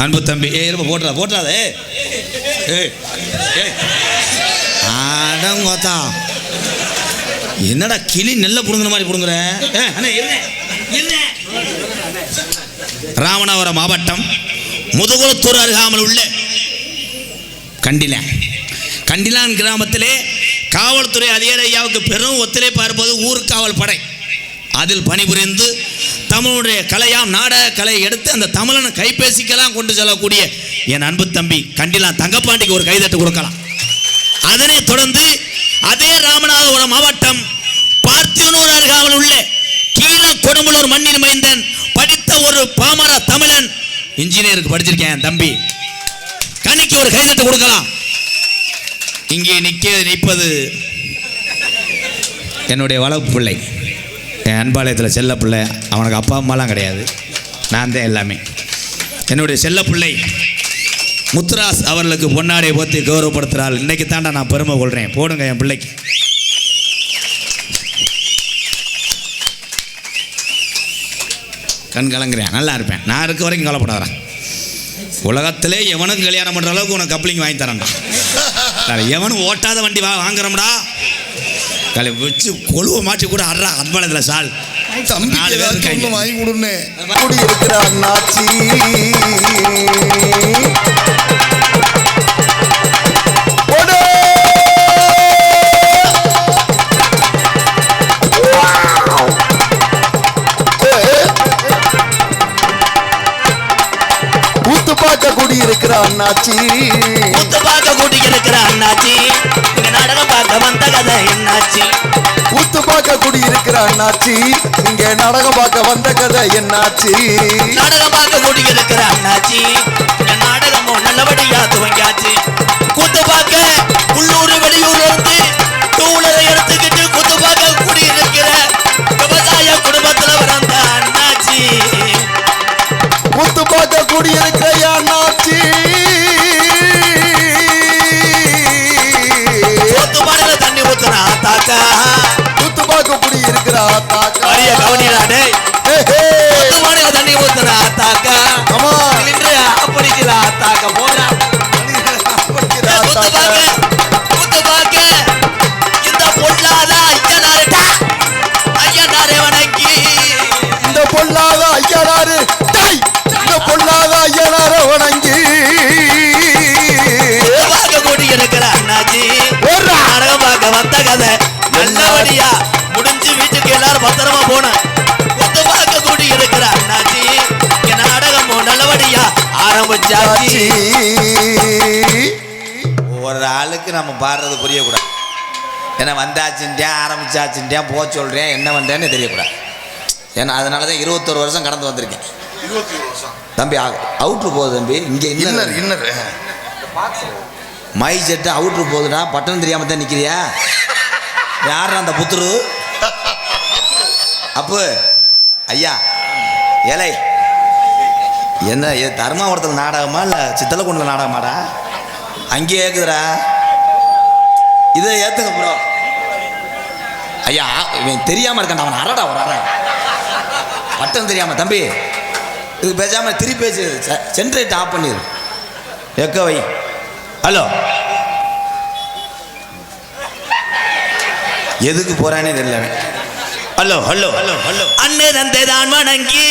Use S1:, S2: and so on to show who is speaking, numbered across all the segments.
S1: அன்பு தம்பி போட்டுறாதே ஆடங்கோத்தா என்னடா கிளி நெல்ல புடுங்குற மாதிரி புடுங்குற. ராமநாதபுரம் மாவட்டம் முதுகுளத்தூர் அருகாமல் உள்ள கண்டிலான் கிராமத்திலே காவல்துறை அதிகாரி ஐயாவுக்கு பெரும் ஒத்துழைப்பு இருப்பது ஊர்காவல் படை. அதில் பணிபுரிந்து தமிழுடைய கலையாம் நாடக கலையை எடுத்து அந்த தமிழனை கைபேசிக்கெல்லாம் கொண்டு செல்லக்கூடிய என் அன்பு தம்பி கண்டிலான் தங்கப்பாண்டிக்கு ஒரு கைதட்டு கொடுக்கலாம். அதனைத் தொடர்ந்து அதே ராமநாதபுரம் மாவட்டம் பார்த்திபனூர் அருகாமல் உள்ள கீழ கொடுமுலூர் மண்ணின் மைந்தன் படித்த ஒரு பாமர தமிழன் இன்ஜினியருக்கு படிச்சிருக்கேன் தம்பி கணிக்கு ஒரு கைதட்டு கொடுக்கலாம். இங்கே நிற்பது என்னுடைய வளர்ப்பு பிள்ளை, என் அன்பாலயத்தில் செல்ல பிள்ளை. அவனுக்கு அப்பா அம்மாலாம் கிடையாது, நான் தான் எல்லாமே. என்னுடைய செல்ல பிள்ளை முத்துராஸ் அவர்களுக்கு பொன்னாடை போத்தி கௌரவப்படுத்துகிறாள். இன்னைக்கு தாண்டா நான் பெருமை கொள்கிறேன். போடுங்க என் பிள்ளைக்கு. கண் கலங்குறேன், நல்லா இருப்பேன். நான் இருக்க வரைக்கும் கவலைப்படாதேன். உலகத்திலே எவனுக்கு கல்யாணம் பண்ணுற அளவுக்கு உனக்கு கப்ளிங் வாங்கி தரேன்டா. எவனும் ஓட்டாத வண்டி வாங்குறோம்டா. கலை வச்சு கொழுவை மாற்றி கூட அறா அன்பாளத்தில் சால் தம்பி வாங்கி கொடுன்னு இருக்கிறார் நாச்சி.
S2: இருக்கிற அண்ணாச்சி
S3: ஊத்து பார்க்க கூட்டி இருக்கிற அண்ணாச்சி. இங்க நாடகம் பார்க்க வந்த கதை என்னாச்சு?
S2: ஊத்து பார்க்க கூடி இருக்கிற அண்ணாச்சி, இங்க நாடகம் பார்க்க வந்த கதை என்னாச்சு?
S3: நாடகம் பார்க்க கூட்டி இருக்கிற அண்ணாச்சி, இந்த நாடகமும் நல்லபடியா துவங்கியாச்சு. கூத்து பார்க்க உள்ளூர் வெளியூர்ல இருந்து டூலரை எடுத்துக்கிட்டு கூத்து பார்க்க கூடி இருக்கிற விவசாய குடும்பத்துல வந்த அண்ணாச்சி.
S2: கூத்து பார்க்க கூடி இருக்கிற அண்ணாச்சி,
S3: தண்ணி ஊத்துனா தாக்கா.
S2: கூத்து பார்க்க கூடி இருக்கிற தாக்கா.
S3: கவனிடாடே தண்ணி ஊத்துனா தாக்கா. அப்படிங்களா தாக்க போறா. கூத்து பார்க்க இந்த பொல்லாத ஐயனாருடா. ஐயனாரே வணங்கி
S2: இந்த பொல்லாத ஐயனாரு பொல்லாத ஐயனார வணங்கி
S3: கூடி இருக்கிற அண்ணாச்சி. நாடகம் பார்க்க வந்த கதை நல்லபடியா முடிஞ்சு வீட்டுக்கு எல்லாரும் பத்திரமா போன. கூத்து பார்க்க கூடி இருக்கிற அண்ணாச்சி, நாடகமும் நல்லபடியா ஆரம்பிச்சாச்சு.
S1: ஒரு ஆளுக்கு நம்ம பாடுறது புரியக்கூடாது. ஏன்னா வந்தாச்சுட்டேன் ஆரம்பிச்சாச்சுட்டேன் போக சொல்றேன் என்ன பண்றேன்னு தெரியக்கூடாது. ஏன்னா அதனாலதான் 21 வருஷம் கடந்து வந்திருக்கேன். தம்பி அவுட்ரு போகுது தம்பி. இங்கே இன்னர் மை செட்டு அவுட்ரு போகுதுடா. பட்டன் தெரியாம தான் நிற்கிறியா? யார் அந்த புத்துரு? அப்பு ஐயா ஏலை என்ன தர்மாவரத்தில் நாடகமா இல்லை சித்தலக்குண்டில் நாடகமாடா? அங்கேயே ஏக்குதுடா. இதை ஏற்றுங்க ப்ரோ. ஐயா இவன் தெரியாமல் இருக்கான். அவன் அரடா ஒரு அற பட்டன் தெரியாம தம்பி. இது பேசாம திருப்பி பேசு. சென்ட்ரேட் ஆஃப் பண்ணிடு. எக்க வை. ஹலோ எதுக்கு போறானே தெரியல. Hello hello hello hello.
S3: அன்னை தந்தை தான் வணங்கி,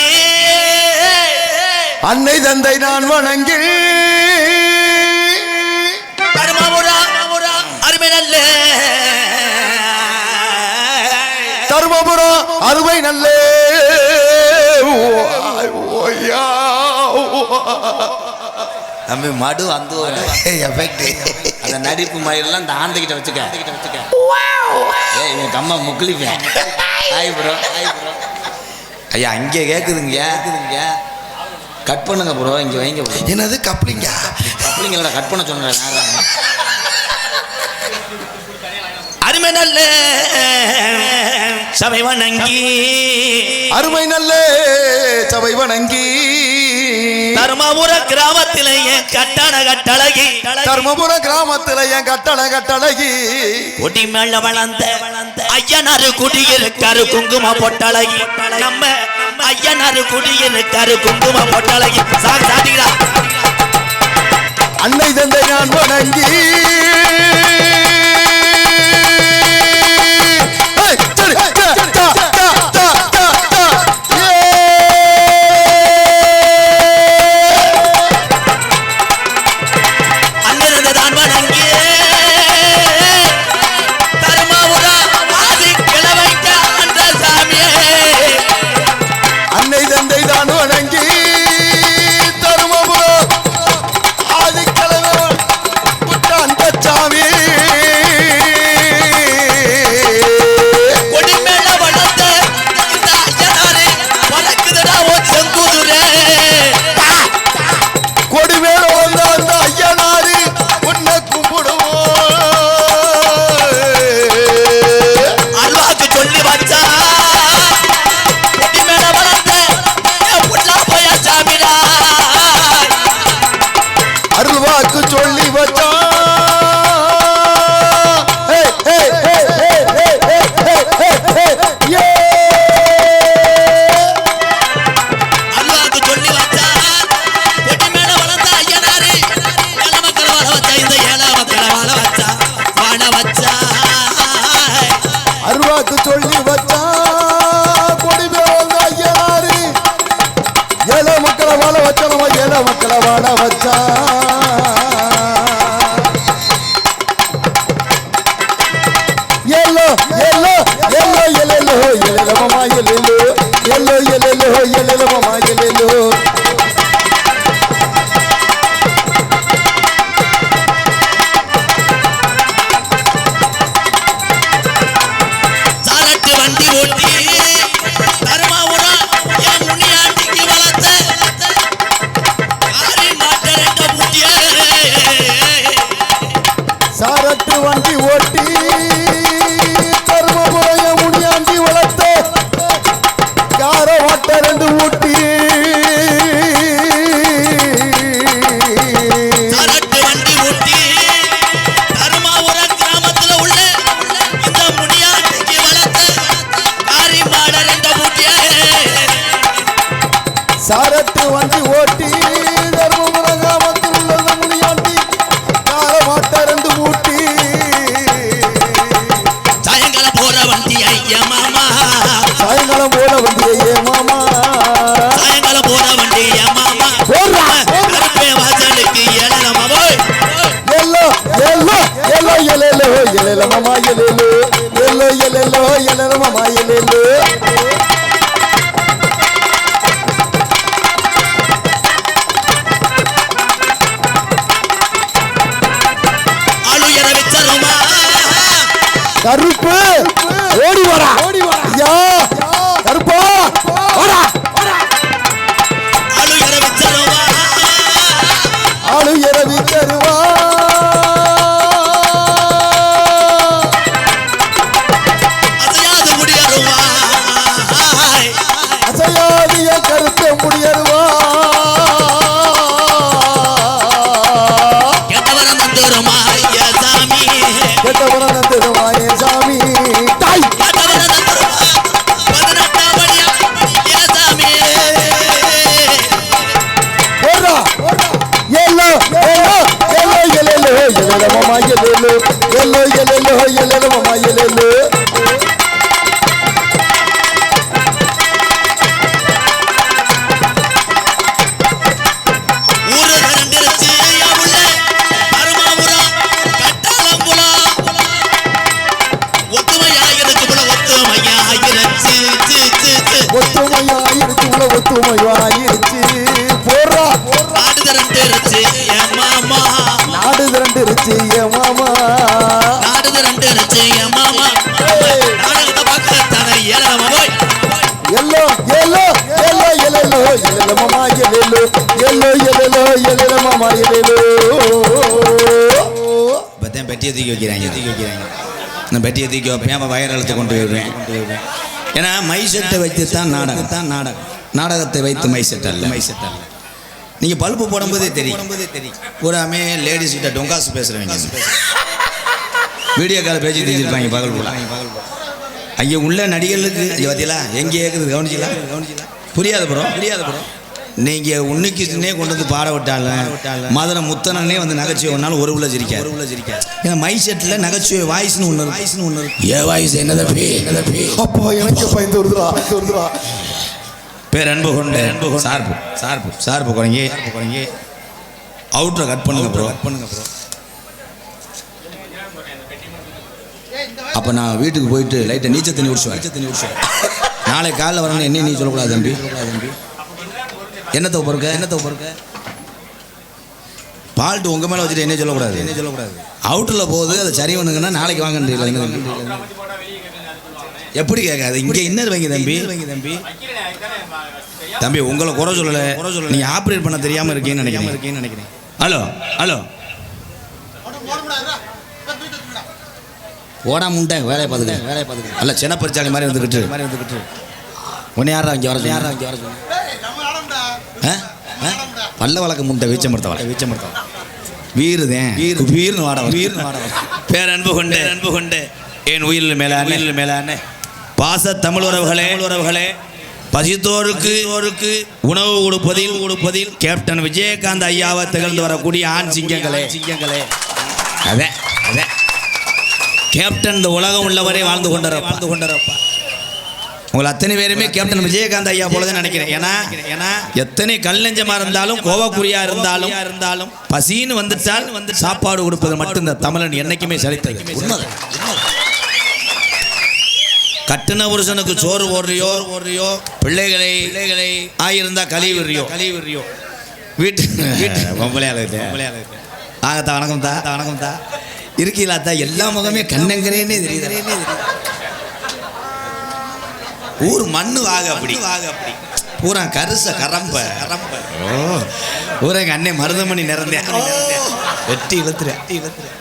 S2: அன்னை தந்தை நான் வணங்கி,
S3: அருமை நல்ல
S2: தருமபுரம் அருமை நல்ல
S1: தம்பி மடு அந்த அந்த நடிப்பு மயிலெல்லாம் இந்த ஆண்டுகிட்ட வச்சுக்க. இவன் கம்மா முக்குளிப்பேன். Hi bro hi bro. ஐயா இங்கே கேட்குதுங்க கட் பண்ணுங்க ப்ரோ. இங்கே வைங்க.
S2: என்னது கப்ளிங்க?
S1: கப்ளிங்களோட கட் பண்ண சொல்கிறேன்.
S3: அருமை நல்ல சபை வணங்கி,
S2: அருமை நல்ல சபை வணங்கி,
S3: தர்மபுர கிராமத்தில என் கட்டழகி,
S2: தர்மபுர கிராமத்தில என் கட்டழகி,
S3: கொடி மேல வளர்ந்த ஐயனாரு குடியிருக்காரு குங்கும பொட்டழகி. நம்ம ஐயனாரு குடியிருக்காரு குங்கும பொட்டழகி சாட்டிக்கிறா
S2: அன்னை தந்தை நான் வணங்கி சாரட்டு வண்டி ஓட்டி தர்மபுரம் கிராமத்தில் உள்ள முனியாண்டி காரமாட்ட ரெண்டு ஊட்டி
S3: சாயங்காலம் போற வண்டி ஐயா மாமா
S2: சாயங்காலம் போற வண்டி ஐயா மாமா
S3: சாயங்காலம் போற வண்டி ஐயா மாமா கருப்பே வாசலுக்கு ஏழல மாமா
S2: yellow yellow yellow yellow yellow மாமா எல்லோ எல்லோ எல்லோ எல்லோ மாமா எல்லோ கருப்பு ஓடி வரா ஐயா கருப்பா வரா
S3: ஆளு இரவிச்சருவா
S2: ஆளு இரவிச்சருவா
S3: அசையாது முடியருவா
S2: அசையாதிய கருத்து முடியருவா
S3: கெட்டவரம் தந்துருமா ஐயா சாமி
S2: கெட்டவரம் தந்துருமா சாமி தாய் yellow yellow yellow yellow yellow மாமா எல்லோ எல்லோ எல்லோ எல்லோ மாமா எல்லோ ஒத்துமையாயிருச்சு போறா
S3: நாடு திரண்டுருச்சு என் மாமா
S2: நாடு திரண்டுருச்சு என் மாமா
S3: நாடு திரண்டுருச்சு என் மாமா நாடகத்தை பார்க்கத்தானே ஏழாம போய்
S2: yellow yellow yellow yellow yellow மாமா எல்லோ எல்லோ எல்லோ எல்லோ மாமா எல்லோ
S1: இப்பதான் பெட்டியை தூக்கி வைக்கிறாங்க நான் பெட்டியை தூக்கி வைப்பேன் வயரழுத்து கொண்டு வருவேன் ஏன்னா மை செட்டை வைத்து தான் நாடகத்தை வைத்து மை செட் அல்ல நீங்கள் பல்பு போடும்போதே தெரியும் பூராமே லேடிஸ் கிட்ட டொங்காசு பேசுகிறவங்க வீடியோ கால் பேச்சு தெரிஞ்சிருப்பாங்க பகல் பூரா ஐயா உள்ள நடிகர்களுக்கு பார்த்தீங்களா எங்கே கேட்குது கவனிச்சிக்கலாம் புரியாது ப்ரோ. நீங்கள் உன்னிக்கிட்டே கொண்டு வந்து பாட விட்டாலும் மதுரை முத்தனே வந்து நகைச்சுவை ஒன்றாலும் ஒரு உள்ள சிரிக்காது. ஏன்னா மை செட்டில் நகைச்சுவை வாய்ஸ்னு ஒன்று ஏ வாய்ஸ் என்னதை
S2: அப்பா எனக்கு பயந்து வருதுடா.
S1: பேர் அன்பு கொண்டு சார்பு குறைங்க அவுட்டரை கட் பண்ணுங்க ப்ரோ. அப்போ நான் வீட்டுக்கு போயிட்டு லைட்டை நீச்சல் தண்ணி குடிச்சுவேன். நாளைக்கு காலையில் வரணும் என்ன நீ சொல்லக்கூடாது தம்பி. என்னத்தை பொறுக்க பால்ட்டு உங்கள் மேலே வச்சுட்டு என்ன சொல்லக்கூடாது. அவுட்டரில் போகுது அதை சரி பண்ணுங்கன்னா நாளைக்கு வாங்க. எப்படி கேட்காது இங்கே இன்னர் வைங்க தம்பி உங்களை குறை சொல்லலை. நீங்கள் ஆப்ரேட் பண்ண தெரியாமல் இருக்கீங்கன்னு நினைக்கிறேன். ஹலோ ஓடா முண்டை வேலையை பார்த்துக்க அல்ல சின்ன பரிச்சாலி மாதிரி வந்துக்கிட்டு உன்னை யாரா இங்கே வர பல்ல வழக்க முண்டை வீச்ச மரத்த வீருன்னு வாட பேர் அன்பு கொண்டு என் உயிரில் மேலான பாச தமிழ் உறவுகளே பசித்தோருக்கு உணவு கொடுப்பதில் கேப்டன் விஜயகாந்த் ஐயாவை திகழ்ந்து வரக்கூடிய ஆண் சிங்கங்களே அதே கேப்டன் இந்த உலகம் உள்ளவரை வாழ்ந்து கொண்டிருப்பா. உங்களை அத்தனை பேருமே கேப்டன் விஜயகாந்த் ஐயா போலதான் நினைக்கிறேன். ஏன்னா எத்தனை கல் நெஞ்சமா இருந்தாலும் கோவக்குரியா இருந்தாலும் பசின்னு வந்துட்டால் சாப்பாடு கொடுப்பது மட்டும் இந்த தமிழன் என்னைக்குமே சலித்தது. கட்டின புருஷனுக்கு சோறு போடுறியோ பிள்ளைகளை ஆயிருந்தா கழிவுறியோ வீட்டு ஆகத்தா வணக்கம் தா இருக்கீங்களா எல்லா முகமே கண்ணங்கரேன்னே தெரியுது. ஊர் மண்ணு வாக அப்படி பூரா கருச கரம்ப ஊரா எங்கள் அண்ணன் மருதமணி நிறந்தேன் வெட்டி இழுத்துறேன்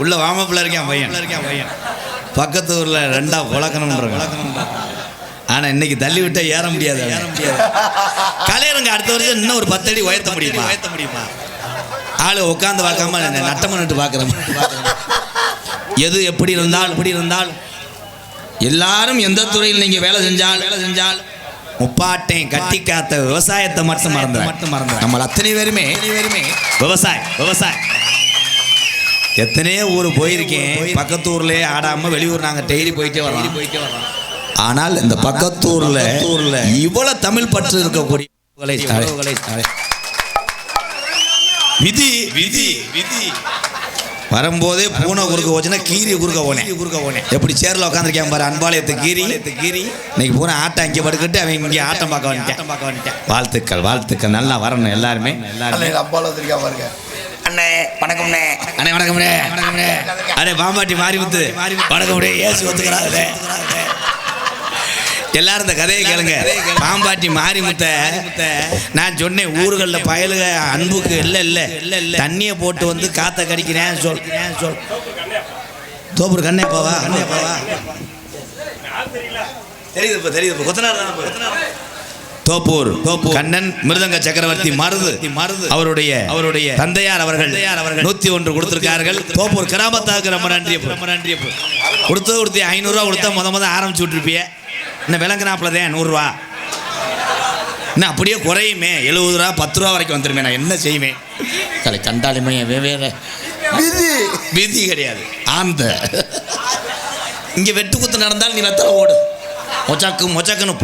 S1: உள்ள வாமப்பில் இருக்கேன் பையன் பக்கத்து ஊரில் ரெண்டா புழக்கணும். ஆனால் இன்னைக்கு தள்ளி விட்டா ஏற முடியாது. கலையரங்க அடுத்த வருஷம் இன்னும் ஒரு 10 அடி உயர்த்த முடியுமா? ஆளு உட்காந்து பார்க்காம நட்டம நட்டு பார்க்குறோம். எது எப்படி இருந்தால் எல்லாரும் எந்த துறையில் நீங்கள் வேலை செஞ்சால் முப்பாட்டையும் கட்டி காத்த விவசாயத்தை மட்டும் மறந்து நம்ம அத்தனை பேருமே விவசாயம் எத்தனையோ ஊர் போயிருக்கேன். பக்கத்து ஊர்லேயே ஆடாமல் வெளியூர் நாங்கள் டெய்லி போயிட்டே வரோம். ஆனால் இந்த பக்கத்தூர்ல இவ்வளவு தமிழ் பற்று இருக்கக்கூடிய விதி வரும்போதே பூனை குறுக்க போச்சுன்னா கீரி குறுக்க போனேன். எப்படி சேர்ல உட்காந்துருக்கேன் பாரு அன்பாளையத்து கீரி இன்னைக்கு பூனை ஆட்டம் இங்கே படுக்கிட்டு அவன் இங்கே ஆட்டம் பார்க்க வந்துட்டேன். வாழ்த்துக்கள் நல்லா வரணும் எல்லாருமே.
S2: பாருங்க
S3: அண்ணே வணக்கம்ண்ணே.
S1: அண்ணே வணக்கம்ண்ணே. அண்ணே பாம்பாட்டி மாரிமுத்து வணக்கம்ண்ணே. ஏசி ஒத்துக்கிறாங்க எல்லாரும் இந்த கதையை கேளுங்க. பாம்பாட்டி மாரிமுத்த நான் சொன்னேன் ஊர்களில் பயலுக அன்புக்கு இல்லை தண்ணியை போட்டு வந்து காற்றை கடிக்கிறேன் சொல் தோப்பூர் கண்ணே போவா தெரியுது கொத்தனார் தோப்பூர் கண்ணன் மிருதங்க சக்கரவர்த்தி மருது அவருடைய தந்தையார் அவர்கள் 101 கொடுத்திருக்கார்கள். தோப்பூர் கிராமத்தாருக்கு ரொம்ப நன்றி. கொடுத்து 500 ரூபா கொடுத்தா முத ஆரம்பிச்சு விட்டுருப்பிய. இன்னும் விளங்குனாப்புலதே 100 ரூபா இன்னும் அப்படியே குறையுமே. 70 ரூபா 10 ரூபா வரைக்கும் வந்துருமே. நான் என்ன செய்வேன்? கலை கண்டாலுமே வெவ்வேறு விதி கிடையாது. ஆந்த இங்கே வெட்டு குத்து நடந்தால் நீ வெத்தலை ஓடு. மொச்சாக்குன்னு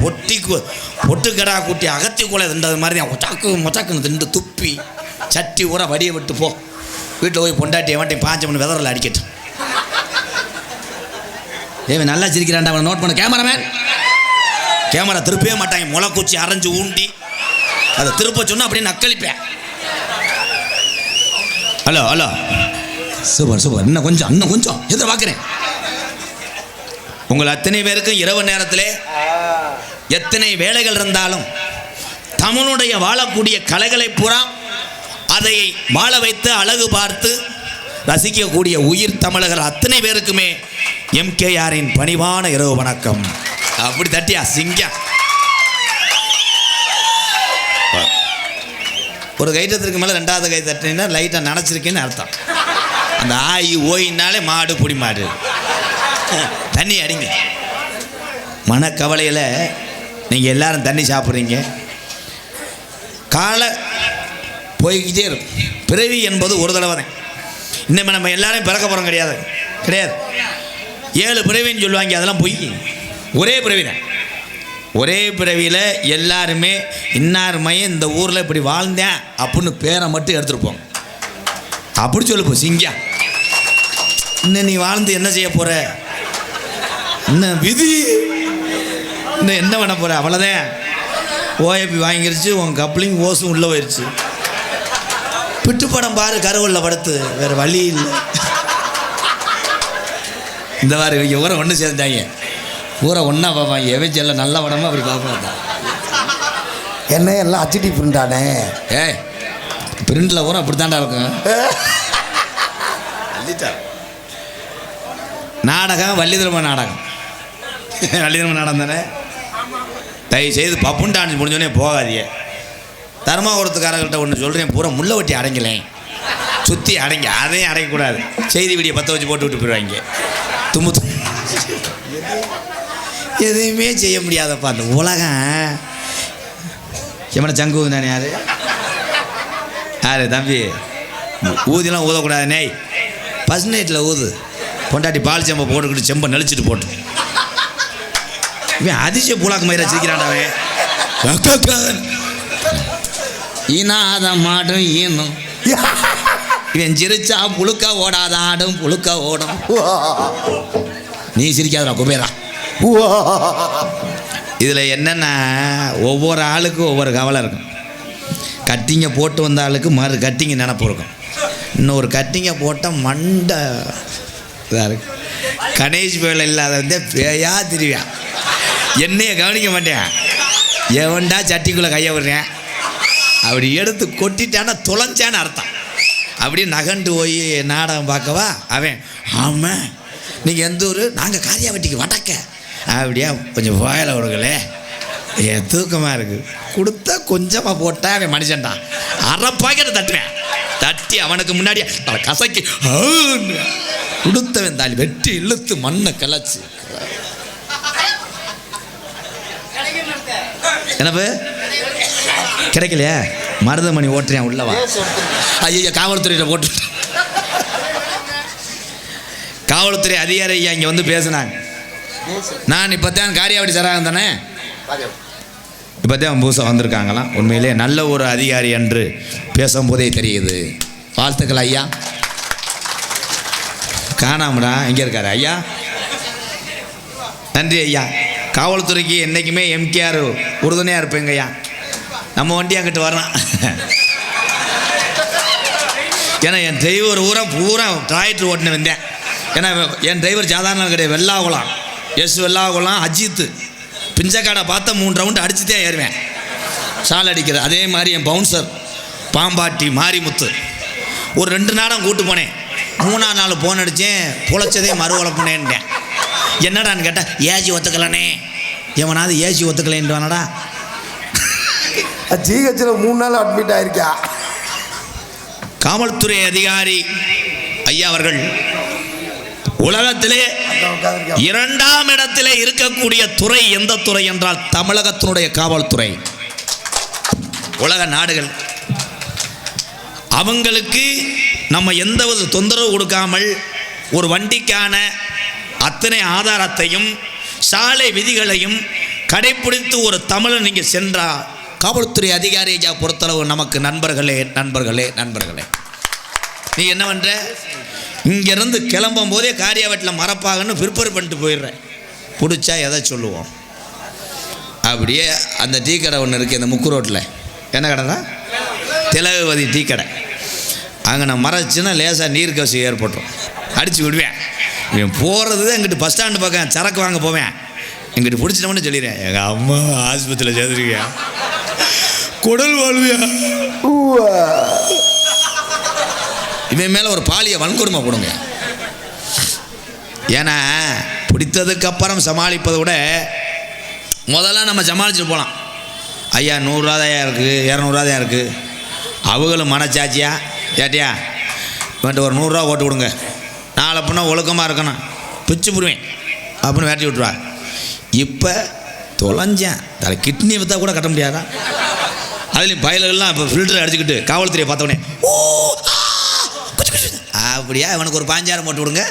S1: பொட்டு கடா கூட்டி அகத்தி கூட தின்றது மாதிரி தான் மொச்சாக்குன்னு திண்டு துப்பி சட்டி ஊற வடியை விட்டு போ. வீட்டில் போய் பொண்டாட்டி எவன்ட்டையும் 5 மணி வெதரில் அடிக்கட்டும். ஏன் நல்லா சிரிக்கிறான்டா அவனை நோட் பண்ண. கேமரா திருப்பவே மாட்டாங்க. முளைக்குச்சி அரைஞ்சு ஊண்டி அதை திருப்ப சொன்னா அப்படியே நக்களிப்பேன். ஹலோ சூப்பர் இன்னும் கொஞ்சம் எதிர்பார்க்கிறேன். உங்கள் அத்தனை பேருக்கும் இரவு நேரத்திலே எத்தனை வேலைகள் இருந்தாலும் தமிழுடைய வாழக்கூடிய கலைகளை பூரா அதை வாழ வைத்து அழகு பார்த்து ரசிக்கக்கூடிய உயிர் தமிழர்கள் அத்தனை பேருக்குமே எம்கேஆரின் பணிவான இரவு வணக்கம். அப்படி தட்டியா சிங்கம் ஒரு கைத்தத்திற்கு மேலே 2வது கை தட்டினா லைட்டாக நினச்சிருக்கேன்னு அர்த்தம். அந்த ஆயி ஓயினாலே மாடு புடி மாடு தண்ணி அடிங்க. மனக்கவலையில் நீங்கள் எல்லாரும் தண்ணி சாப்பிட்றீங்க. போய்கிட்டே இருக்கும். பிறவி என்பது ஒரு தடவை தான். இன்னும் நம்ம எல்லாரும் பிறக்க போகிறோம் கிடையாது. 7 பிறவின்னு சொல்லுவாங்க, அதெல்லாம் பொய். ஒரே பிறவி தான். ஒரே பிறவியில் எல்லாருமே இன்னாருமே இந்த ஊரில் இப்படி வாழ்ந்தேன் அப்படின்னு பேரை மட்டும் எடுத்துருப்போம். அப்படி சொல்லுப்போம் சிங்கா. இன்னும் நீ வாழ்ந்து என்ன செய்ய போகிற? இன்னும் விதி இன்னும் என்ன பண்ண போகிற? அவ்வளோதான். ஓஎப்பி வாங்கிருச்சு, உன் கப்ளிங் ஓசும் உள்ளே போயிடுச்சு. பிட்டு படம் பாரு, கருவல்ல படுத்து, வேறு வழி இல்லை. இந்த மாதிரி இவங்க ஊரை ஒன்று சேர்ந்தாங்க, ஊரை ஒன்றா பார்ப்பாங்க. எவச்செல்லாம் நல்ல படமாக அப்படி பார்ப்பாங்க.
S2: என்ன எல்லாம் அச்சிடி பிரிண்டானே.
S1: பிரிண்டில் ஊரை அப்படி தாண்டா இருக்கும். நாடகம் வள்ளிதர்ம நாடகம். வள்ளிதர்ம நாடகம் தானே. தயவு செய்து பப்புன் டான்ஸ் முடிஞ்சோடனே போகாதீங்க. தர்மாபுரத்துக்காரர்கள்ட்ட ஒன்று சொல்கிறேன், பூரா முள்ள வட்டி அடங்கலேன், சுற்றி அடங்கி அதையும் அடையக்கூடாது. செய்தி வீடியோ 10 வச்சு போட்டு விட்டு போயிடுவாங்க. தும்பு எதையுமே செய்ய முடியாதப்பா அந்த உலகம். எம்மனை சங்கு ஊதுனானே யாரு தம்பி? ஊதிலாம் ஊதக்கூடாது. நெய் ஃபஸ்ட் நைட்டில் ஊது. பொண்டாட்டி பால் செம்பை போட்டுக்கிட்டு செம்பை நெளிச்சிட்டு போட்டு இவன் அதிசய பூலாக்கு மயிரை சிரிக்கிறான்டாவே. ஈனாத மாடும் ஈனும் இவன் சிரிச்சா புழுக்க ஓடாத ஆடும் புழுக்க ஓடும். நீ சிரிக்காதடா குபேரா. இதில் என்னென்னா ஒவ்வொரு ஆளுக்கும் ஒவ்வொரு கவலை இருக்கும். கட்டிங்க போட்டு வந்த ஆளுக்கு மறு கட்டிங்க நினப்பு இருக்கும். இன்னொரு கட்டிங்க போட்டால் மண்டை இதாக இருக்கு. கணேஷ் வேலை இல்லாத வந்து பேயா திரிவேன். என்னைய கவனிக்க மாட்டேன். எவன்டா சட்டிக்குள்ளே கையை விடுறேன் அப்படி எடுத்து கொட்டிட்டான்னா தொலைஞ்சான்னு அர்த்தம். அப்படியே நகண்டு போய் நாடகம் பார்க்கவா அவன். ஆமாம் நீங்கள் எந்த ஊர்? நாங்கள் காரியாவட்டிக்கு வடக்க. அப்படியா கொஞ்சம் வாயில் விடுங்களே, என் தூக்கமாக இருக்குது. கொடுத்தா கொஞ்சமாக போட்டால் அவன் மனுஷன்டா. அரை பாக்கெட்டை தட்டுவேன். தட்டி அவனுக்கு முன்னாடி கசக்கி கொடுத்தவன் தாலி வெட்டி இழுத்து மண்ணை கிளச்சி. என்னப்பு கிடைக்கலையா? மருதமணி ஓட்டுறேன் உள்ளவா. ஐயா காவல்துறையில் போட்டு. காவல்துறை அதிகாரி ஐயா இங்கே வந்து பேசினாங்க. நான் இப்போ தான் காரியாவட்டி சராகம் தானே, இப்போ தான் புதுசாக வந்திருக்காங்களாம். உண்மையிலே நல்ல ஒரு அதிகாரி என்று பேசும்போதே தெரியுது. வாழ்த்துக்கள் ஐயா. காணாமடா இங்கே இருக்காரு ஐயா. நன்றி ஐயா. காவல்துறைக்கு என்றைக்குமே எம்கேஆர் உறுதுணையாக இருப்பேங்க ஐயா. நம்ம வண்டி அங்கிட்டு வரலாம். ஏன்னா என் டிரைவர் பூரா டிராக்டர் ஓட்டுன்னு வந்தேன். ஏன்னா என் டிரைவர் சாதாரண கிடையாது. வெள்ளாகுளம் வெள்ளாகுளம் அஜித்து பிஞ்சக்காடை பார்த்தா 3 ரவுண்டு அடிச்சு தான் ஏறுவேன். சால் அடிக்கிறது. அதே மாதிரி என் பவுன்சர் பாம்பாட்டி மாரிமுத்து ஒரு 2 நாடம் கூட்டு போனேன். 3ஆம் நாள் போன் அடித்தேன். பொழைச்சதே மறுவளப்புனேன்ட்டேன். என்னடான்னு கேட்டால் ஏசி ஒத்துக்கலனே. எவனாவது ஏசி ஒத்துக்கலேன்ட்டு வானடா.
S2: ஜிஹெச்சில் 3 நாள் அட்மிட் ஆயிருக்கா.
S1: காவல்துறை அதிகாரி ஐயா அவர்கள் உலகத்திலே 2ஆம் இடத்திலே இருக்கக்கூடிய துறை எந்த துறை என்றால் தமிழகத்தினுடைய காவல்துறை. உலக நாடுகள் அவங்களுக்கு நம்ம எந்த ஒரு தொந்தரவு கொடுக்காமல் ஒரு வண்டிக்கான அத்தனை ஆதாரத்தையும் சாலை விதிகளையும் கடைப்பிடித்து ஒரு தமிழன் நீங்கள் சென்றால் காவல்துறை அதிகாரியை பொறுத்தளவு நமக்கு நண்பர்களே நண்பர்களே நண்பர்களே. நீ என்ன பண்ணுற? இங்கேருந்து கிளம்பும் போதே காரியாவட்டில் மறப்பாகன்னு ப்ரிப்பேர் பண்ணிட்டு போயிடுறேன். பிடிச்சா எதை சொல்லுவோம். அப்படியே அந்த டீ கடை ஒன்று இருக்குது இந்த முக்கு ரோட்டில். என்ன கடைனா? திலகவதி டீ கடை. அங்கே நான் மறைச்சுன்னா லேசாக நீர் கசி ஏற்பட்டுரும். அடித்து விடுவேன். இவன் போகிறது எங்கிட்ட பஸ் ஸ்டாண்டு பக்கம் சரக்கு வாங்க போவேன். எங்கிட்ட பிடிச்சிட்டோம்னு சொல்லிடுறேன். எங்கள் அம்மா ஆஸ்பத்திரியில் சேர்த்துருக்கியா, குடல் வாழ்வியா. இவன் மேலே ஒரு பாலிய வன்கொடுமை கொடுங்க. ஏன்னா பிடித்ததுக்கப்புறம் சமாளிப்பதை விட முதல்ல நம்ம சமாளிச்சுட்டு போகலாம். ஐயா 100 ரூபா இருக்குது, 200 ரூபா இருக்குது. அவங்களும் மனச்சாச்சியா ஏட்டியா வந்துட்டு ஒரு 100 ரூபா ஓட்டு கொடுங்க, நாளை அப்படின்னா ஒழுக்கமாக இருக்கணும், பிச்சு போடுவேன் அப்படின்னு வேட்டி விட்டுருவா. இப்போ தொலைஞ்சேன். தலை கிட்னி விற்றா கூட கட்ட முடியாதா? அதுலேயும் பயலெல்லாம் இப்போ ஃபில்டர் அடிச்சுக்கிட்டு காவல்துறையை பார்த்தோடனே ஓ அப்படியா இவனுக்கு ஒரு 5000 போட்டு விடுங்க,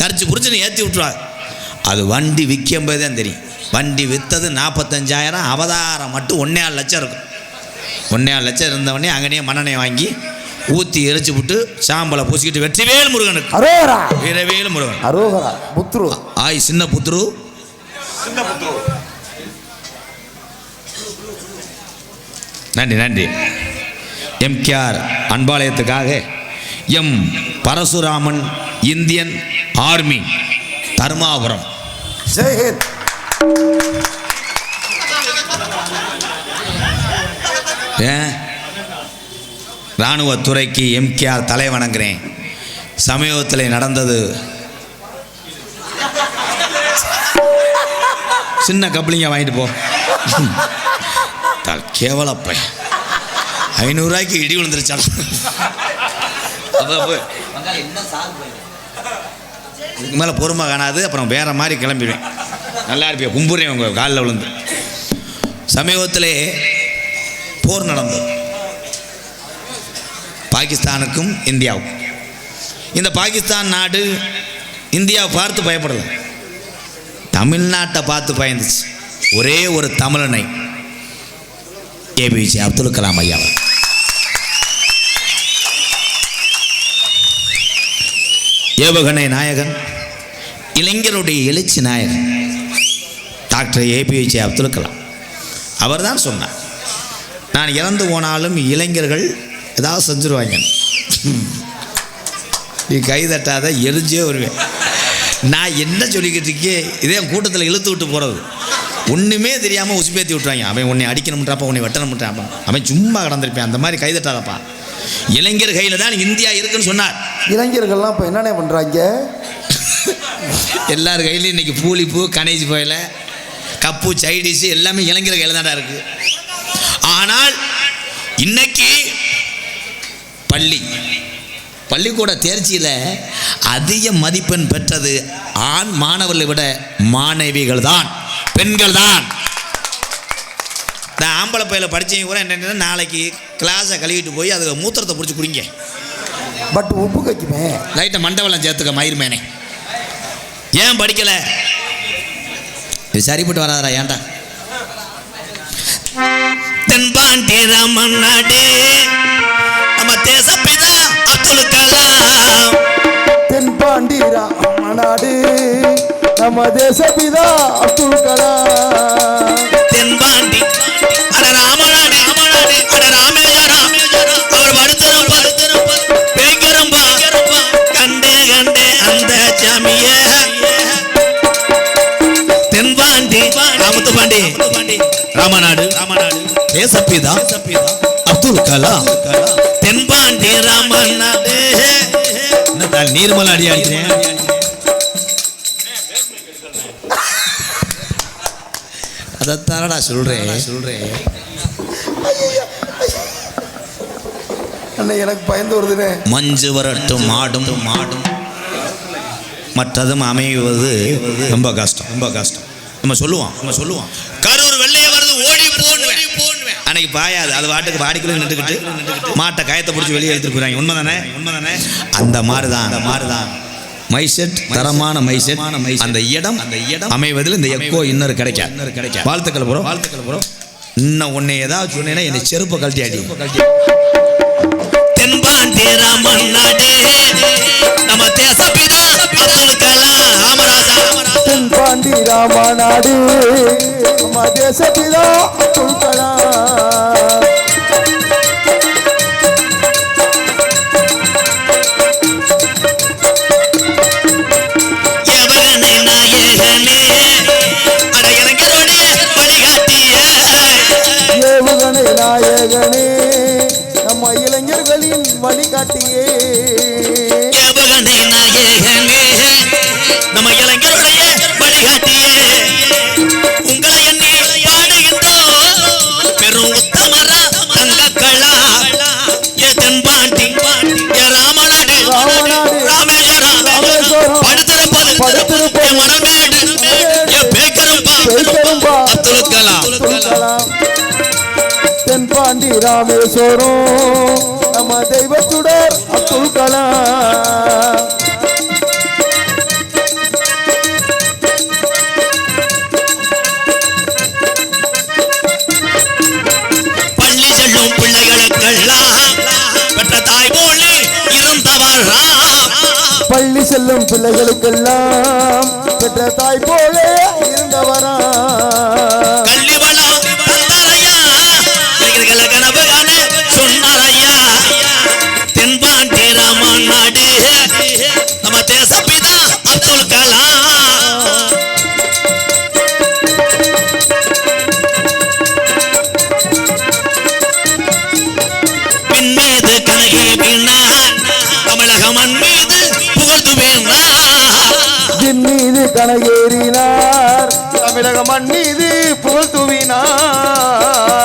S1: கரிச்சு குறிச்சுன்னு ஏற்றி விட்டுருவாங்க. அது வண்டி விற்கும் போது தான் தெரியும். வண்டி விற்றது 45,000, அவதாரம் மட்டும் 1.5 லட்சம் இருக்கும். 1.5 லட்சம் இருந்தவொடனே அங்கனே மண்ணெண்ணெய் வாங்கி ஊற்றி எரிச்சு விட்டு சாம்பலை பூசிக்கிட்டு வெற்றிவேல் முருகனுக்கு
S2: அரோகரா,
S1: வீரவேல் முருகன்
S2: அரோகரா, புத்ரு
S1: ஆய் சின்ன புத்ரு நன்றி நன்றி. எம்கேஆர் அன்பாலயத்துக்காக எம் பரசுராமன் இந்தியன் ஆர்மி தர்மாபுரம்.
S2: ஜெயஹிந்த்.
S1: இராணுவத்துறைக்கு எம்கேஆர் தலை வணங்குறேன். சமீபத்தில் நடந்தது சின்ன கப்ளிங்க வாங்கிட்டு போ. கேவலப்ப 500 ரூபாய்க்கு இடி விழுந்துருச்சால். இதுக்கு மேலே பொறுமை காணாது. அப்புறம் வேற மாதிரி கிளம்பிடுவேன். நல்லா இருப்பியா கும்புறேன் உங்கள் காலில் விழுந்து. சமீபத்திலே போர் நடந்தது பாகிஸ்தானுக்கும் இந்தியாவுக்கும். இந்த பாகிஸ்தான் நாடு இந்தியாவை பார்த்து பயப்படலை, தமிழ்நாட்டை பார்த்து பயந்துச்சு. ஒரே ஒரு தமிழனை ஏபிஜே அப்துல் கலாம் ஐயா. ஏவுகணை நாயகன், இளைஞருடைய எழுச்சி நாயகன் டாக்டர் ஏபிஜே அப்துல் கலாம். அவர் தான் சொன்னார், நான் இறந்து போனாலும் இளைஞர்கள் ஏதாவது செஞ்சுருவாங்க, நீ கை தட்டாத எரிஞ்சே வருவேன். நான் என்ன சொல்லிக்கிட்டு இருக்கே, இதே கூட்டத்தில் இழுத்து விட்டு போகிறது. ஒன்றுமே தெரியாமல் உசுப்பேற்றி விட்டுருவாங்க. அவன் உன்னை அடிக்கணும்ன்றாப்பா, உன்னை வெட்டணும்ன்றாப்பா, அவன் சும்மா கடந்திருப்பேன். அந்த மாதிரி கை தட்டாதப்பா, இளைஞர் கையில் தான் இந்தியா இருக்குன்னு சொன்னார்.
S2: இளைஞர்கள்லாம் இப்போ என்னென்ன பண்ணுறாங்க?
S1: எல்லார் கையிலையும் இன்னைக்கு பூலிப்பூ, கணேஜ் போயில, கப்பு, சைடிஷு எல்லாமே இளைஞர் கையில் தான்டா இருக்கு. ஆனால் இன்னைக்கு பள்ளிக்கூட தேர்ச்சியில் அதிக மதிப்பெண் பெற்றது ஆண் மாணவர்களை விட மாணவிகள் தான், பெண்கள் தான். இந்த ஆம்பளை பையில படித்தவங்க கூட என்ன, நாளைக்கு கிளாஸை கழுவிட்டு போய் அதுக்கு மூத்திரத்தை பிடிச்சி குடிங்க.
S2: பட் உப்பு கைக்குமே,
S1: லைட்டை மண்டவெல்லாம் சேர்த்துக்க மயிர்மேனே. ஏன் படிக்கலை? இது சரிப்பட்டு வராதா? ஏன்டா? தென்பாண்டி ராமன் நாடு நம்ம தேசப்பிதா அப்துல் கலாம்.
S2: தென்பாண்டி ராமன் நாடு நம்ம தேசப்பிதா அப்துல் கலாம்.
S1: தென்பாண்டி அட ராமநாடு, அட ராமேஸ்வரம், அவர் படுத்திருப்ப பேய்க்கிறம்பா கண்டே அந்த சாமிய. தென்பாண்டி ராமத்துப்பாண்டி ராமநாடு தேசப்பிதா அப்துல் கலாம். தென்பாண்டி ராமநாடு நீர்மலை அடி அடிக்கிறேன். அதைத்தானடா சொல்றேன்.
S2: அண்ணே எனக்கு பயந்து வருதுனே.
S1: மஞ்சு வரட்டும் மாடும் மற்றதும் அமைவது ரொம்ப கஷ்டம். நம்ம சொல்லுவோம் கரூர் வெள்ளைய வருது ஓடி போடுவேன். அன்னைக்கு பாயாது, அது வாட்டுக்கு வாடிக்குள்ள நின்றுக்கிட்டு மாட்டை கயத்தை பிடிச்சி வெளியே எடுத்துட்டு போயிறாங்க. உண்மைதானே? அந்த மாதிரிதான் மைசெட், தரமான மைசெட். அந்த இடம் அமைவதில் இந்த எக்கோ இன்னொரு கிடைக்க. வாழ்த்துக்கள் ப்ரோ. இன்னும் உன்னை ஏதாவது சொன்னேன்னா என்னை செருப்பை கழட்டி அடி. தென்பாண்டி ராமன் நாடு நம்ம தேசப்பிதா அப்துல் கலாம் ராமராஜா.
S2: தென்பாண்டி ராமநாடு நம்ம தேசப்பிதா அப்துல் கலாம். ஏவுகணை நாயகனே நம்ம இளைஞர்களின் வழிகாட்டியே.
S1: ஏவுகணை நாயகனே நம்ம இளைஞருடைய வழிகாட்டியே. உங்களை எண்ணி பாடுகின்றோம் பெரும் உத்தமரா தங்கக்களா. ஏ தென்பாண்டி ஏ ராமநாடு ராமேஸ்வரம் படுத்திருப்பது மரமேடு. ஏ பேய்க்கரும்பா அப்துல் கலாம்.
S2: ராமேஸ்வரம் நம்ம தெய்வச்சுடர் அப்துல் கலாம்.
S3: பள்ளி செல்லும் பிள்ளைகளுக்கெல்லாம் பெற்ற தாய் போலே இருந்தவரா.
S2: பள்ளி செல்லும் பிள்ளைகளுக்கெல்லாம் பெற்ற தாய் போலே இருந்தவரா.
S3: கல்வி வளம் தந்தாரையா, பிள்ளைகளை கனவு காண சொன்னாரையா. தென்பாண்டி ராமன் நாடு நம்ம தேசப்பிதா அப்துல் கலாம். பின் மீது கனகி வீணான், தமிழக மண் மீது புகழ்ந்து வேண்டான்.
S2: ஜின் மீது கனகேறினார், தமிழக மண் மீது புகழ் தூவினார்.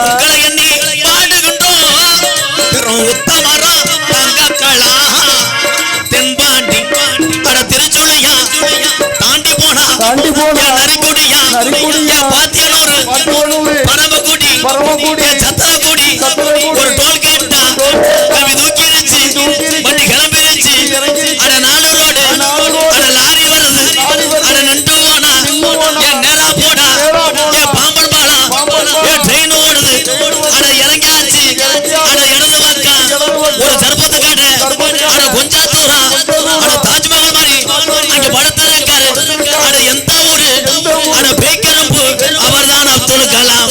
S3: உங்களை எண்ணி பாடுகின்றோம் பெரும் உத்தமரா தங்கக்களா. தென்பாண்டி அட திருச்சுழியா தாண்டி போனா நரிக்குடியா பாத்தியனூர் பரமக்குடி சத்திரக்குடி ஒரு டோல் கேட்டா கவி தூக்கிருச்சு வண்டி கிளம்பிருச்சு. அட நாலு ரோடு அட லாரி வருது அட நண்டு போனா என் நேரா போடா என் பாம்பன் பாலா என் ட்ரெயின் ஓடுது அட இறங்காச்சு அட இடது பக்கம் ஒரு சர்பத்து கடை அட கொஞ்சா தூரம் அட தாஜ்மஹால் மாதிரி அங்க படுத்திருக்காரு. அட எந்த ஊரு அட பேக்கரம்பு அவர்தான் அப்துல் கலாம்.